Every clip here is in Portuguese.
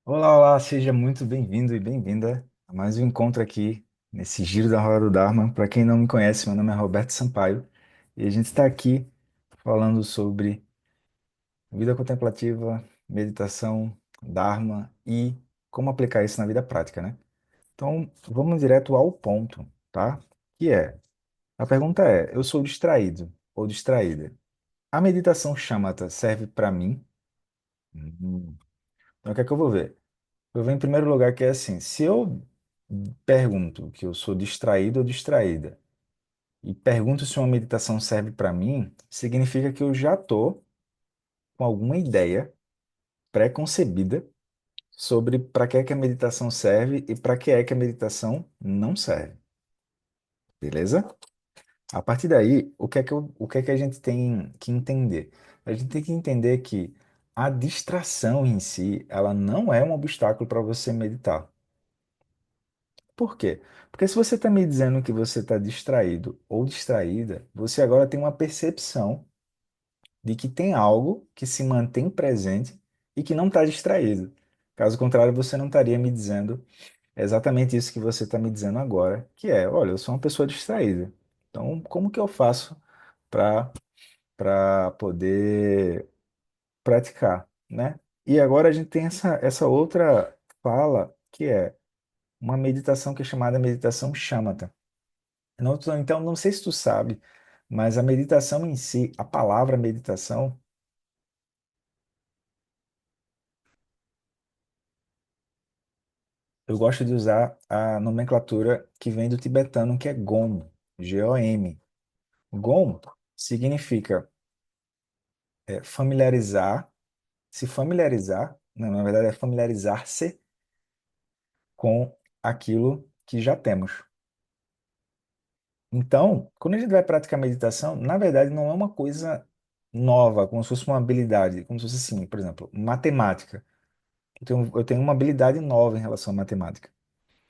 Olá, olá, seja muito bem-vindo e bem-vinda a mais um encontro aqui nesse Giro da Roda do Dharma. Para quem não me conhece, meu nome é Roberto Sampaio e a gente está aqui falando sobre vida contemplativa, meditação, Dharma e como aplicar isso na vida prática, né? Então, vamos direto ao ponto, tá? Que é, a pergunta é, eu sou distraído ou distraída? A meditação shamatha serve para mim? Hum. Então, o que é que eu vou ver? Eu venho em primeiro lugar que é assim, se eu pergunto que eu sou distraído ou distraída e pergunto se uma meditação serve para mim, significa que eu já estou com alguma ideia pré-concebida sobre para que é que a meditação serve e para que é que a meditação não serve, beleza? A partir daí, o que é que a gente tem que entender? A gente tem que entender que a distração em si, ela não é um obstáculo para você meditar. Por quê? Porque se você está me dizendo que você está distraído ou distraída, você agora tem uma percepção de que tem algo que se mantém presente e que não está distraído. Caso contrário, você não estaria me dizendo exatamente isso que você está me dizendo agora, que é, olha, eu sou uma pessoa distraída. Então, como que eu faço para poder praticar, né? E agora a gente tem essa outra fala que é uma meditação que é chamada meditação shamatha. Então, não sei se tu sabe, mas a meditação em si, a palavra meditação, eu gosto de usar a nomenclatura que vem do tibetano, que é GOM, G-O-M. GOM significa familiarizar, se familiarizar, não, na verdade é familiarizar-se com aquilo que já temos. Então, quando a gente vai praticar meditação, na verdade não é uma coisa nova, como se fosse uma habilidade, como se fosse assim, por exemplo, matemática. Eu tenho uma habilidade nova em relação à matemática.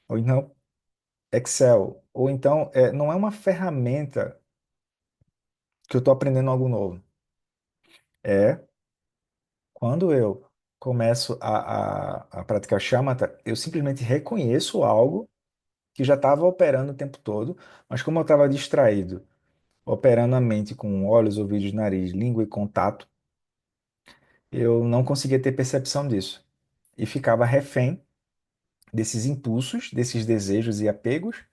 Ou então, Excel. Ou então, não é uma ferramenta que eu estou aprendendo algo novo. É quando eu começo a praticar shamatha, eu simplesmente reconheço algo que já estava operando o tempo todo, mas como eu estava distraído, operando a mente com olhos, ouvidos, nariz, língua e contato, eu não conseguia ter percepção disso. E ficava refém desses impulsos, desses desejos e apegos.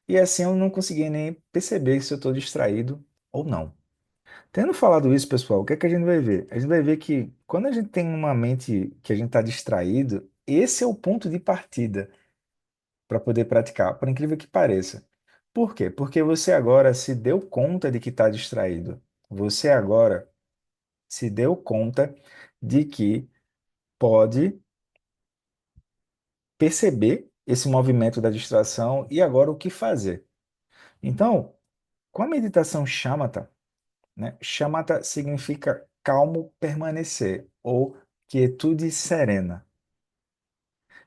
E assim eu não consegui nem perceber se eu estou distraído ou não. Tendo falado isso, pessoal, o que é que a gente vai ver? A gente vai ver que quando a gente tem uma mente que a gente está distraído, esse é o ponto de partida para poder praticar, por incrível que pareça. Por quê? Porque você agora se deu conta de que está distraído. Você agora se deu conta de que pode perceber esse movimento da distração e agora o que fazer. Então, com a meditação shamatha, né? Shamatha significa calmo permanecer ou quietude serena.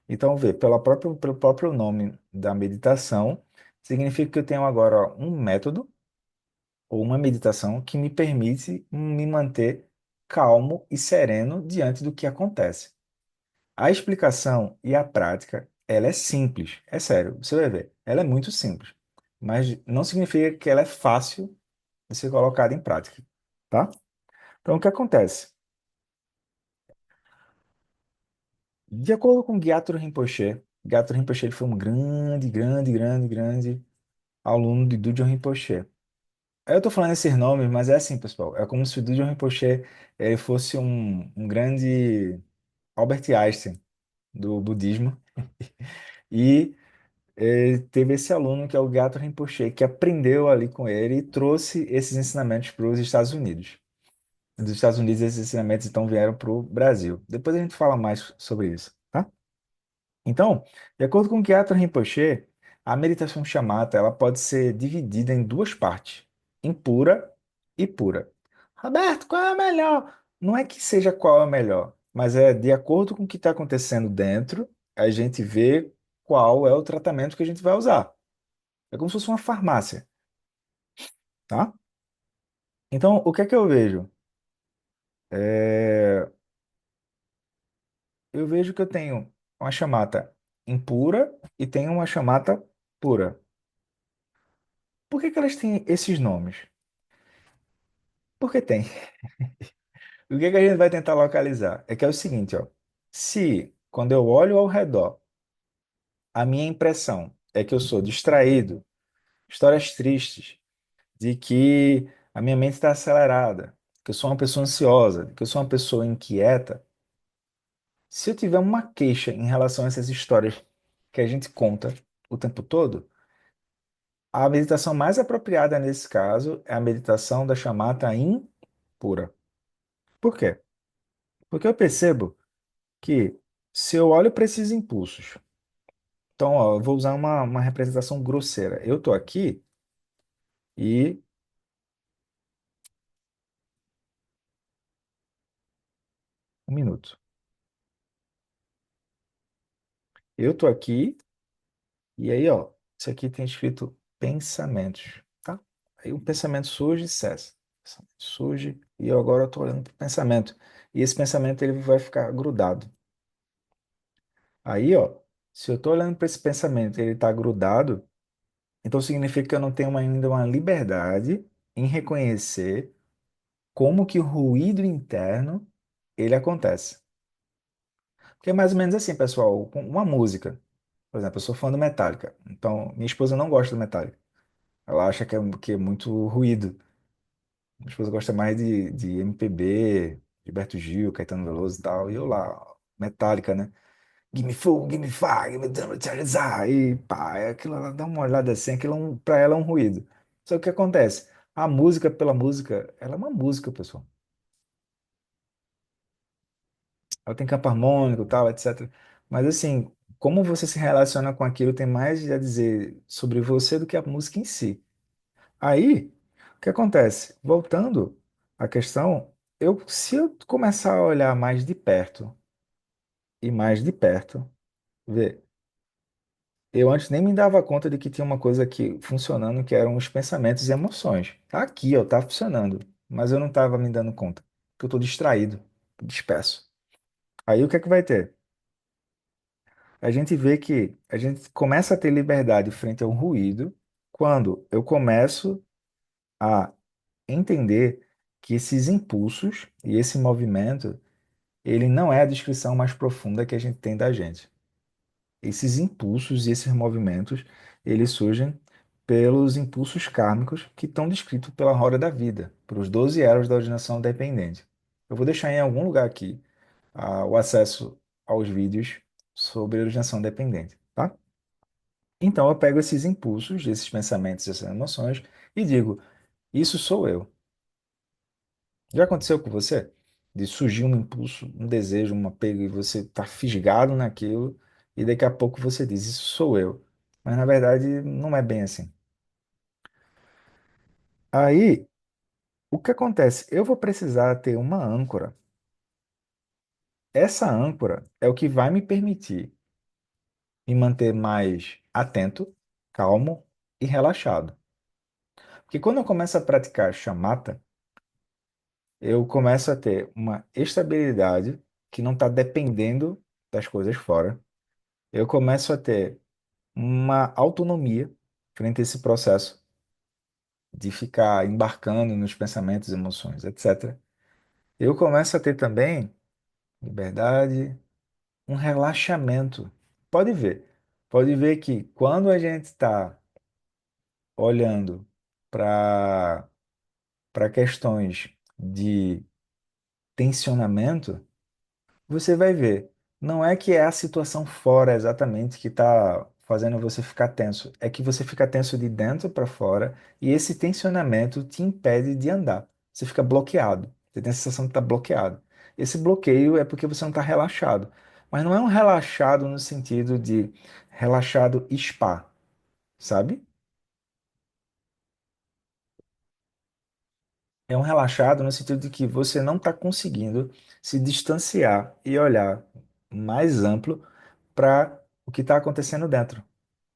Então, vê, pelo próprio nome da meditação, significa que eu tenho agora um método ou uma meditação que me permite me manter calmo e sereno diante do que acontece. A explicação e a prática, ela é simples, é sério, você vai ver, ela é muito simples, mas não significa que ela é fácil de ser colocada em prática, tá? Então, o que acontece? De acordo com Gyatro Rinpoche ele foi um grande aluno de Dudjom Rinpoche. Aí eu tô falando esses nomes, mas é assim, pessoal. É como se o Dudjom Rinpoche fosse um grande Albert Einstein do budismo. E teve esse aluno que é o Gyatro Rinpoche, que aprendeu ali com ele e trouxe esses ensinamentos para os Estados Unidos. Dos Estados Unidos, esses ensinamentos então vieram para o Brasil. Depois a gente fala mais sobre isso, tá? Então, de acordo com o Gyatro Rinpoche, a meditação chamata ela pode ser dividida em duas partes, impura e pura. Roberto, qual é a melhor? Não é que seja qual é a melhor, mas é de acordo com o que está acontecendo dentro, a gente vê qual é o tratamento que a gente vai usar. É como se fosse uma farmácia, tá? Então, o que é que eu vejo? É, eu vejo que eu tenho. uma chamata impura e tem uma chamata pura. Por que que elas têm esses nomes? Porque tem. O que que a gente vai tentar localizar? É que é o seguinte, ó. Se, quando eu olho ao redor, a minha impressão é que eu sou distraído, histórias tristes, de que a minha mente está acelerada, que eu sou uma pessoa ansiosa, que eu sou uma pessoa inquieta, se eu tiver uma queixa em relação a essas histórias que a gente conta o tempo todo, a meditação mais apropriada nesse caso é a meditação da chamata impura. Por quê? Porque eu percebo que se eu olho para esses impulsos, então, ó, eu vou usar uma representação grosseira. Eu estou aqui e um minuto. Eu estou aqui e aí, ó, isso aqui tem escrito pensamentos, tá? Aí o pensamento surge e cessa. O pensamento surge e eu agora estou olhando para o pensamento. E esse pensamento ele vai ficar grudado. Aí, ó, se eu estou olhando para esse pensamento e ele está grudado, então significa que eu não tenho ainda uma liberdade em reconhecer como que o ruído interno ele acontece. Porque é mais ou menos assim, pessoal, com uma música. Por exemplo, eu sou fã do Metallica. Então, minha esposa não gosta do Metallica. Ela acha que é muito ruído. Minha esposa gosta mais de MPB, Gilberto Gil, Caetano Veloso e tal. E eu lá, Metallica, né? Give me food, give me fire, give me damn Charizard. E pá, aquilo, ela dá uma olhada assim, aquilo pra ela é um ruído. Só que o que acontece? A música pela música, ela é uma música, pessoal. Ela tem campo harmônico, tal, etc. Mas assim, como você se relaciona com aquilo tem mais a dizer sobre você do que a música em si. Aí, o que acontece? Voltando à questão, se eu começar a olhar mais de perto e mais de perto, ver, eu antes nem me dava conta de que tinha uma coisa aqui funcionando, que eram os pensamentos e emoções. Tá aqui, ó, tá funcionando, mas eu não estava me dando conta, porque eu estou distraído, disperso. Aí o que é que vai ter? A gente vê que a gente começa a ter liberdade frente ao ruído quando eu começo a entender que esses impulsos e esse movimento, ele não é a descrição mais profunda que a gente tem da gente. Esses impulsos e esses movimentos, eles surgem pelos impulsos kármicos que estão descritos pela roda da vida, pelos 12 elos da ordenação dependente. Eu vou deixar em algum lugar aqui o acesso aos vídeos sobre ordenação dependente, tá? Então eu pego esses impulsos, esses pensamentos, essas emoções e digo, isso sou eu. Já aconteceu com você? De surgir um impulso, um desejo, um apego, e você está fisgado naquilo, e daqui a pouco você diz, isso sou eu. Mas na verdade não é bem assim. Aí, o que acontece? Eu vou precisar ter uma âncora. Essa âncora é o que vai me permitir me manter mais atento, calmo e relaxado. Porque quando eu começo a praticar chamata, eu começo a ter uma estabilidade que não está dependendo das coisas fora. Eu começo a ter uma autonomia frente a esse processo de ficar embarcando nos pensamentos, emoções, etc. Eu começo a ter também liberdade, um relaxamento. Pode ver que quando a gente está olhando para questões de tensionamento, você vai ver. Não é que é a situação fora exatamente que está fazendo você ficar tenso. É que você fica tenso de dentro para fora e esse tensionamento te impede de andar. Você fica bloqueado. Você tem a sensação de estar bloqueado. Esse bloqueio é porque você não está relaxado. Mas não é um relaxado no sentido de relaxado spa, sabe? É um relaxado no sentido de que você não está conseguindo se distanciar e olhar mais amplo para o que está acontecendo dentro.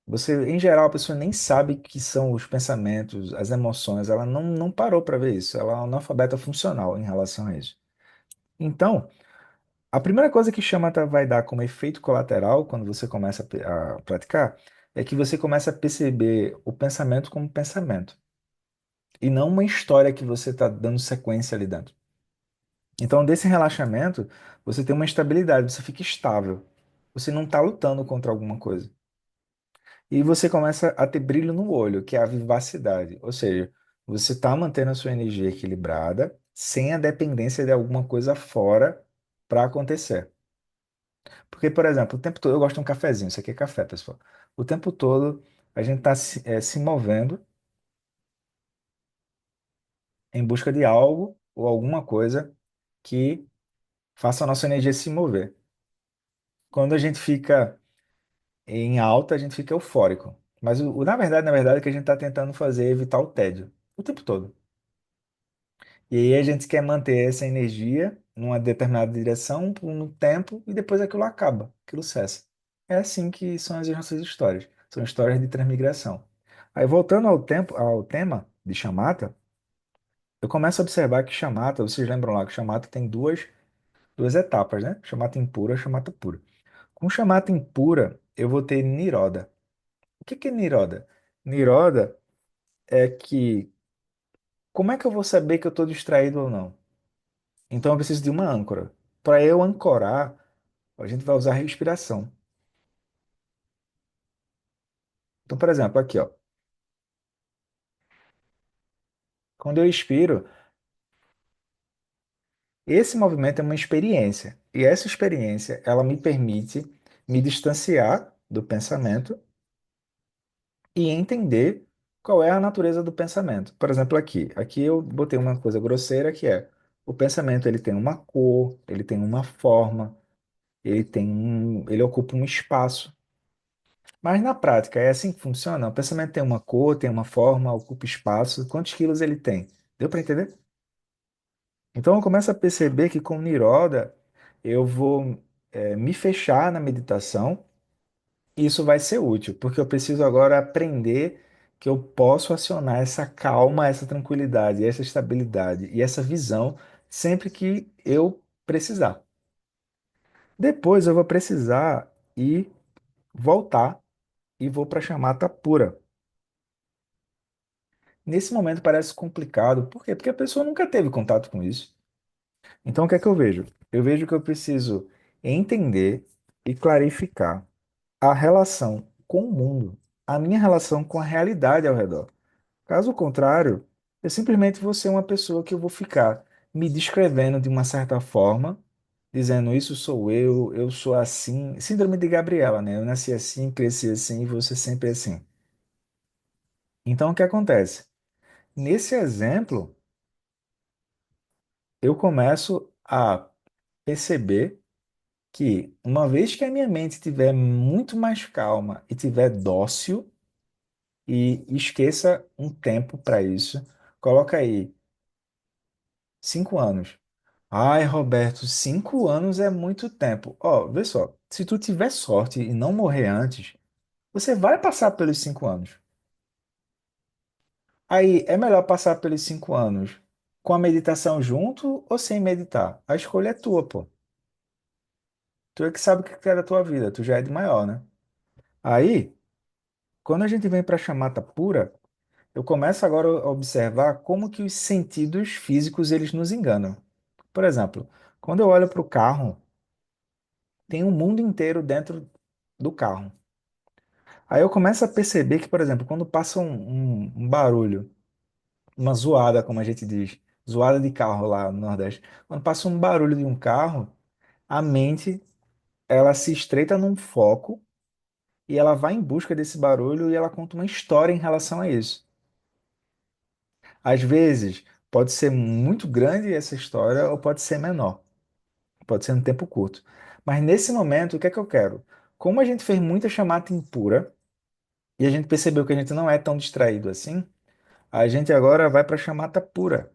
Você, em geral, a pessoa nem sabe que são os pensamentos, as emoções, ela não parou para ver isso, ela é um analfabeta funcional em relação a isso. Então, A primeira coisa que chamata vai dar como efeito colateral quando você começa a praticar é que você começa a perceber o pensamento como pensamento e não uma história que você está dando sequência ali dentro. Então, desse relaxamento, você tem uma estabilidade, você fica estável. Você não está lutando contra alguma coisa. E você começa a ter brilho no olho, que é a vivacidade. Ou seja, você está mantendo a sua energia equilibrada sem a dependência de alguma coisa fora para acontecer. Porque, por exemplo, o tempo todo eu gosto de um cafezinho, isso aqui é café, pessoal. O tempo todo a gente está se movendo em busca de algo ou alguma coisa que faça a nossa energia se mover. Quando a gente fica em alta, a gente fica eufórico. Mas na verdade, o que a gente está tentando fazer é evitar o tédio o tempo todo. E aí a gente quer manter essa energia numa determinada direção por um tempo e depois aquilo acaba, aquilo cessa. É assim que são as nossas histórias. São histórias de transmigração. Aí voltando ao tema de chamata, eu começo a observar que chamata, vocês lembram lá que chamata tem duas etapas, né? Chamata impura, chamata pura. Com chamata impura, eu vou ter niroda. O que que é niroda? Niroda é que como é que eu vou saber que eu estou distraído ou não? Então eu preciso de uma âncora. Para eu ancorar, a gente vai usar a respiração. Então, por exemplo, aqui, ó. Quando eu expiro, esse movimento é uma experiência. E essa experiência, ela me permite me distanciar do pensamento e entender qual é a natureza do pensamento. Por exemplo, aqui eu botei uma coisa grosseira que é o pensamento ele tem uma cor, ele tem uma forma, ele ocupa um espaço. Mas na prática é assim que funciona? O pensamento tem uma cor, tem uma forma, ocupa espaço. Quantos quilos ele tem? Deu para entender? Então eu começo a perceber que com Niroda eu vou me fechar na meditação. E isso vai ser útil, porque eu preciso agora aprender que eu posso acionar essa calma, essa tranquilidade, essa estabilidade e essa visão sempre que eu precisar. Depois eu vou precisar ir voltar e vou para a chamata pura. Nesse momento parece complicado, por quê? Porque a pessoa nunca teve contato com isso. Então o que é que eu vejo? Eu vejo que eu preciso entender e clarificar a relação com o mundo, a minha relação com a realidade ao redor. Caso contrário, eu simplesmente vou ser uma pessoa que eu vou ficar me descrevendo de uma certa forma, dizendo isso sou eu sou assim. Síndrome de Gabriela, né? Eu nasci assim, cresci assim e vou ser sempre assim. Então o que acontece? Nesse exemplo, eu começo a perceber que, uma vez que a minha mente estiver muito mais calma e estiver dócil, e esqueça um tempo para isso, coloca aí 5 anos. Ai, Roberto, 5 anos é muito tempo. Ó, vê só, se tu tiver sorte e não morrer antes, você vai passar pelos 5 anos. Aí, é melhor passar pelos 5 anos com a meditação junto ou sem meditar? A escolha é tua, pô. Tu é que sabe o que é da tua vida, tu já é de maior, né? Aí, quando a gente vem para a chamata pura, eu começo agora a observar como que os sentidos físicos eles nos enganam. Por exemplo, quando eu olho para o carro, tem um mundo inteiro dentro do carro. Aí eu começo a perceber que, por exemplo, quando passa um barulho, uma zoada, como a gente diz, zoada de carro lá no Nordeste, quando passa um barulho de um carro, a mente ela se estreita num foco e ela vai em busca desse barulho e ela conta uma história em relação a isso. Às vezes, pode ser muito grande essa história ou pode ser menor, pode ser um tempo curto. Mas nesse momento, o que é que eu quero? Como a gente fez muita chamada impura e a gente percebeu que a gente não é tão distraído assim, a gente agora vai para a chamata pura.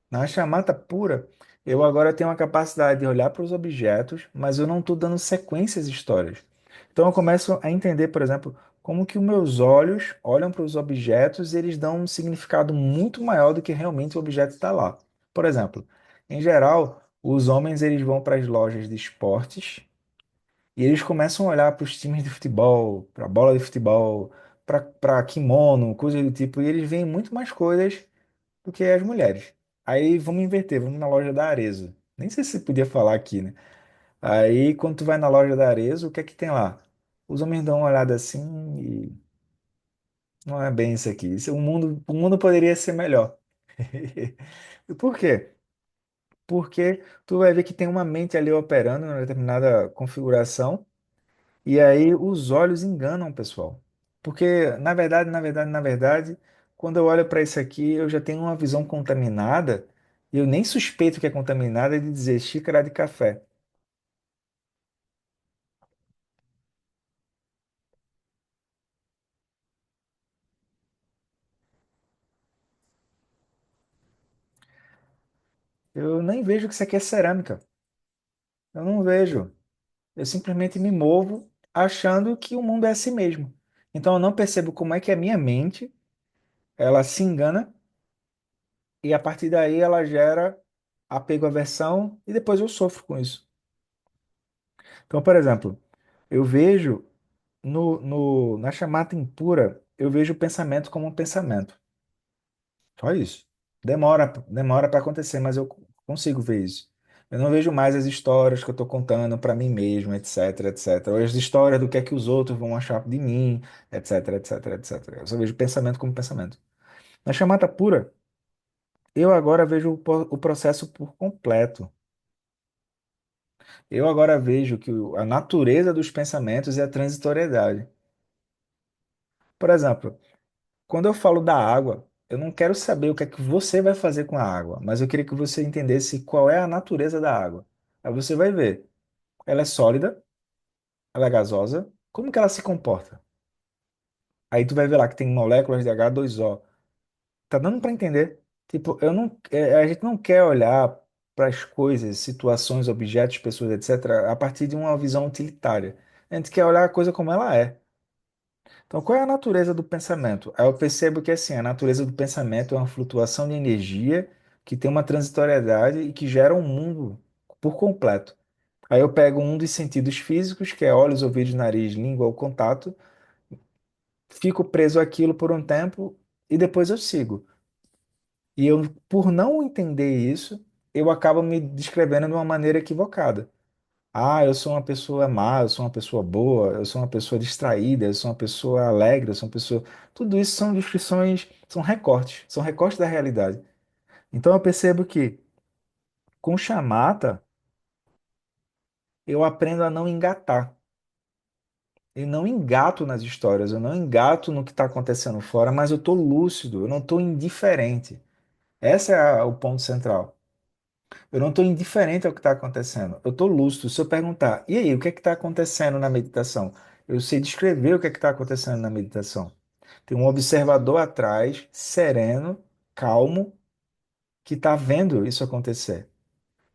Na chamata pura, eu agora tenho a capacidade de olhar para os objetos, mas eu não estou dando sequências às histórias. Então eu começo a entender, por exemplo, como que os meus olhos olham para os objetos e eles dão um significado muito maior do que realmente o objeto está lá. Por exemplo, em geral, Os homens eles vão para as lojas de esportes e eles começam a olhar para os times de futebol, para a bola de futebol, para kimono, coisa do tipo, e eles veem muito mais coisas do que as mulheres. Aí vamos inverter, vamos na loja da Arezzo. Nem sei se podia falar aqui, né? Aí quando tu vai na loja da Arezzo, o que é que tem lá? Os homens dão uma olhada assim e não é bem isso aqui. O mundo poderia ser melhor. E por quê? Porque tu vai ver que tem uma mente ali operando em uma determinada configuração e aí os olhos enganam o pessoal. Porque, na verdade, quando eu olho para isso aqui, eu já tenho uma visão contaminada e eu nem suspeito que é contaminada de dizer xícara de café. Eu nem vejo que isso aqui é cerâmica. Eu não vejo. Eu simplesmente me movo achando que o mundo é assim mesmo. Então eu não percebo como é que a minha mente, ela se engana e a partir daí ela gera apego à aversão e depois eu sofro com isso. Então, por exemplo, eu vejo na chamata impura, eu vejo o pensamento como um pensamento. Só isso. Demora para acontecer, mas eu consigo ver isso. Eu não vejo mais as histórias que eu estou contando para mim mesmo, etc, etc. Ou as histórias do que é que os outros vão achar de mim, etc, etc, etc. Eu só vejo pensamento como pensamento. Na chamata pura, eu agora vejo o processo por completo. Eu agora vejo que a natureza dos pensamentos é a transitoriedade. Por exemplo, quando eu falo da água, eu não quero saber o que é que você vai fazer com a água, mas eu queria que você entendesse qual é a natureza da água. Aí você vai ver, ela é sólida, ela é gasosa, como que ela se comporta? Aí tu vai ver lá que tem moléculas de H2O. Tá dando para entender? Tipo, eu não, a gente não quer olhar para as coisas, situações, objetos, pessoas, etc., a partir de uma visão utilitária. A gente quer olhar a coisa como ela é. Então, qual é a natureza do pensamento? Aí eu percebo que assim, a natureza do pensamento é uma flutuação de energia que tem uma transitoriedade e que gera um mundo por completo. Aí eu pego um dos sentidos físicos, que é olhos, ouvidos, nariz, língua ou contato, fico preso àquilo por um tempo e depois eu sigo. E eu, por não entender isso, eu acabo me descrevendo de uma maneira equivocada. Ah, eu sou uma pessoa má, eu sou uma pessoa boa, eu sou uma pessoa distraída, eu sou uma pessoa alegre, eu sou uma pessoa. Tudo isso são descrições, são recortes da realidade. Então eu percebo que com chamata eu aprendo a não engatar. Eu não engato nas histórias, eu não engato no que está acontecendo fora, mas eu estou lúcido, eu não estou indiferente. Esse é o ponto central. Eu não estou indiferente ao que está acontecendo. Eu estou lúcido. Se eu perguntar, e aí, o que é que está acontecendo na meditação? Eu sei descrever o que é que está acontecendo na meditação. Tem um observador atrás, sereno, calmo, que está vendo isso acontecer.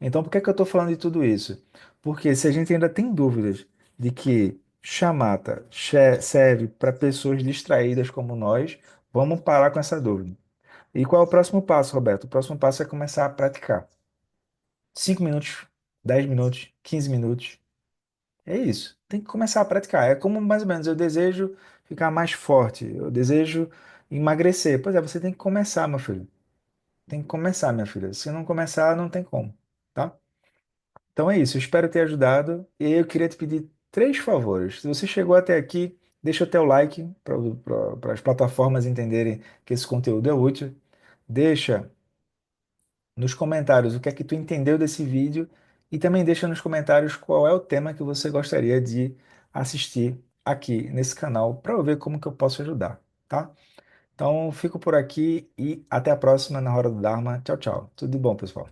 Então, por que é que eu estou falando de tudo isso? Porque se a gente ainda tem dúvidas de que chamata serve para pessoas distraídas como nós, vamos parar com essa dúvida. E qual é o próximo passo, Roberto? O próximo passo é começar a praticar. 5 minutos, 10 minutos, 15 minutos. É isso. Tem que começar a praticar. É como mais ou menos, eu desejo ficar mais forte, eu desejo emagrecer. Pois é, você tem que começar, meu filho. Tem que começar, minha filha. Se não começar, não tem como, tá? Então é isso. Eu espero ter ajudado. E eu queria te pedir três favores. Se você chegou até aqui, deixa o teu like para as plataformas entenderem que esse conteúdo é útil. Deixa nos comentários o que é que tu entendeu desse vídeo e também deixa nos comentários qual é o tema que você gostaria de assistir aqui nesse canal para eu ver como que eu posso ajudar, tá? Então, fico por aqui e até a próxima na Hora do Dharma. Tchau, tchau. Tudo de bom, pessoal.